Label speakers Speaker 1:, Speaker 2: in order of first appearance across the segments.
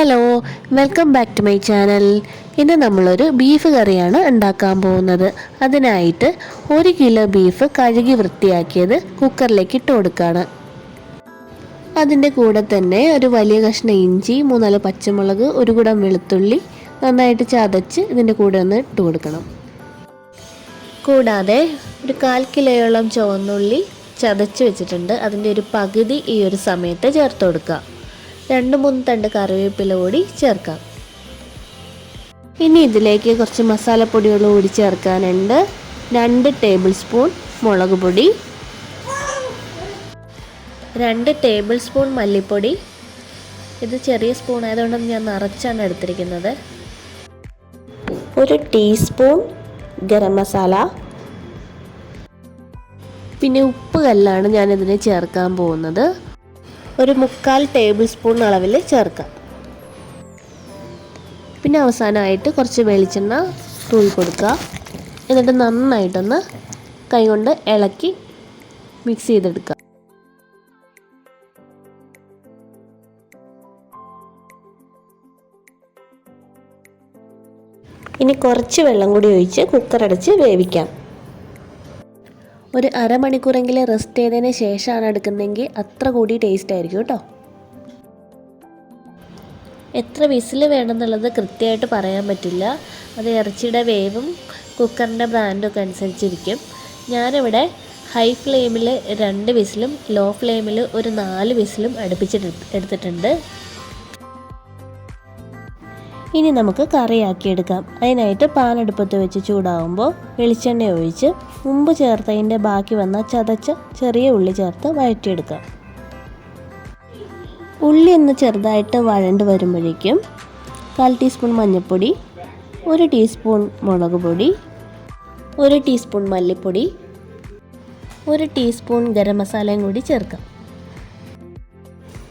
Speaker 1: Hello, welcome back to my channel. ഇന്ന് നമ്മളൊരു beef കറിയാണ് ഉണ്ടാക്കാൻ പോകുന്നത്. അതിനായിട്ട് 1 കിലോ ബീഫ് കഴുകി വൃത്തിയാക്കിയത് കുക്കറിലേക്ക് ഇട്ട് കൊടുക്കുകയാണ്. അതിൻ്റെ കൂടെ തന്നെ ഒരു വലിയ കഷ്ണം ഇഞ്ചി, 3-4 പച്ചമുളക്, 1 കുടം വെളുത്തുള്ളി നന്നായിട്ട് ചതച്ച് ഇതിൻ്റെ കൂടെ ഒന്ന് ഇട്ട് കൊടുക്കണം. കൂടാതെ ഒരു 1/4 കിലോയോളം ചുവന്നുള്ളി ചതച്ച് വെച്ചിട്ടുണ്ട്. അതിൻ്റെ ഒരു പകുതി ഈ ഒരു സമയത്ത് ചേർത്ത് കൊടുക്കുക. 2-3 തണ്ട് കറിവേപ്പില കൂടി ചേർക്കാം. ഇനി ഇതിലേക്ക് കുറച്ച് മസാലപ്പൊടികൾ കൂടി ചേർക്കാനുണ്ട്. 2 ടേബിൾ സ്പൂൺ മുളക് പൊടി, 2 ടേബിൾ സ്പൂൺ മല്ലിപ്പൊടി. ഇത് ചെറിയ സ്പൂൺ ആയതുകൊണ്ട് ഞാൻ നിറച്ചാണ് എടുത്തിരിക്കുന്നത്. 1 ടീസ്പൂൺ ഗരം മസാല, പിന്നെ ഉപ്പ് കല്ലാണ് ഞാനിതിനെ ചേർക്കാൻ പോകുന്നത്. 1/4 ടേബിൾ സ്പൂൺ അളവിൽ ചേർക്കാം. പിന്നെ അവസാനമായിട്ട് കുറച്ച് വെളിച്ചെണ്ണ തൂവി കൊടുക്കുക. എന്നിട്ട് നന്നായിട്ടൊന്ന് കൈകൊണ്ട് ഇളക്കി മിക്സ് ചെയ്തെടുക്കുക. ഇനി കുറച്ച് വെള്ളം കൂടി ഒഴിച്ച് കുക്കർ അടച്ച് വേവിക്കാം. ഒരു അരമണിക്കൂറെങ്കിലും റെസ്റ്റ് ചെയ്തതിന് ശേഷമാണ് എടുക്കുന്നതെങ്കിൽ അത്ര കൂടി ടേസ്റ്റ് ആയിരിക്കും കേട്ടോ. എത്ര വിസിൽ വേണമെന്നുള്ളത് കൃത്യമായിട്ട് പറയാൻ പറ്റില്ല. അത് ഇറച്ചിയുടെ വേവും കുക്കറിൻ്റെ ബ്രാൻഡൊക്കെ അനുസരിച്ചിരിക്കും. ഞാനിവിടെ ഹൈ ഫ്ലെയിമിൽ 2 വിസിലും ലോ ഫ്ലെയിമിൽ ഒരു 4 വിസിലും എടുത്തിട്ടുണ്ട്. ഇനി നമുക്ക് കറിയാക്കിയെടുക്കാം. അതിനായിട്ട് പാൻ അടുപ്പത്ത് വെച്ച് ചൂടാകുമ്പോൾ വെളിച്ചെണ്ണ ഒഴിച്ച് മുമ്പ് ചേർത്തതിൻ്റെ ബാക്കി വന്ന ചതച്ച ചെറിയ ഉള്ളി ചേർത്ത് വഴറ്റിയെടുക്കാം. ഉള്ളി ഒന്ന് ചെറുതായിട്ട് വഴണ്ട് വരുമ്പോഴേക്കും 1/4 ടീസ്പൂൺ മഞ്ഞൾപ്പൊടി, 1 ടീസ്പൂൺ മുളക് പൊടി, 1 ടീസ്പൂൺ മല്ലിപ്പൊടി, 1 ടീസ്പൂൺ ഗരം മസാലയും കൂടി ചേർക്കാം.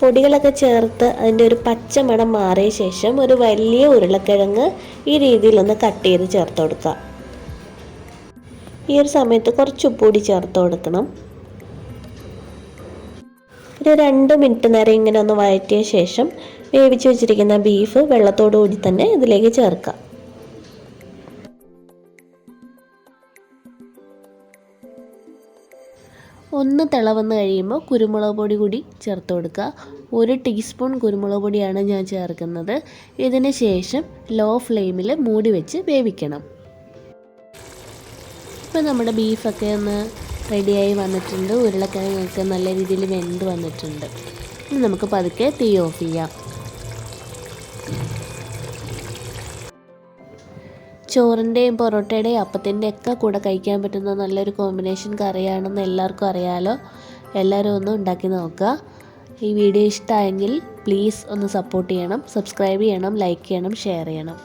Speaker 1: പൊടികളൊക്കെ ചേർത്ത് അതിൻ്റെ ഒരു പച്ചമണം മാറിയ ശേഷം ഒരു വലിയ ഉരുളക്കിഴങ്ങ് ഈ രീതിയിലൊന്ന് കട്ട് ചെയ്ത് ചേർത്ത് കൊടുക്കുക. ഈ ഒരു സമയത്ത് കുറച്ച് ഉപ്പ് കൂടി ചേർത്ത് കൊടുക്കണം. ഒരു 2 മിനിറ്റ് നേരം ഇങ്ങനെ ഒന്ന് വഴറ്റിയ ശേഷം വേവിച്ച് വെച്ചിരിക്കുന്ന ബീഫ് വെള്ളത്തോടു കൂടി തന്നെ ഇതിലേക്ക് ചേർക്കാം. ഒന്ന് തിളവന്ന് കഴിയുമ്പോൾ കുരുമുളക് പൊടി കൂടി ചേർത്ത് കൊടുക്കുക. 1 ടീസ്പൂൺ കുരുമുളക് പൊടിയാണ് ഞാൻ ചേർക്കുന്നത്. ഇതിന് ശേഷം ലോ ഫ്ലെയിമിൽ മൂടി വെച്ച് വേവിക്കണം. ഇപ്പോൾ നമ്മുടെ ബീഫൊക്കെ ഒന്ന് റെഡിയായി വന്നിട്ടുണ്ട്. ഉരുളക്കിഴങ്ങൊക്കെ നല്ല രീതിയിൽ വെന്ത് വന്നിട്ടുണ്ട്. ഇനി നമുക്ക് പതുക്കെ തീ ഓഫ് ചെയ്യാം. ചോറിൻ്റെയും പൊറോട്ടയുടെയും അപ്പത്തിൻ്റെയും ഒക്കെ കൂടെ കഴിക്കാൻ പറ്റുന്ന നല്ലൊരു കോമ്പിനേഷൻ കറിയാണെന്ന് എല്ലാവർക്കും അറിയാമല്ലോ. എല്ലാവരും ഒന്ന് ഉണ്ടാക്കി നോക്കുക. ഈ വീഡിയോ ഇഷ്ടമായെങ്കിൽ പ്ലീസ് ഒന്ന് സപ്പോർട്ട് ചെയ്യണം, സബ്സ്ക്രൈബ് ചെയ്യണം, ലൈക്ക് ചെയ്യണം, ഷെയർ ചെയ്യണം.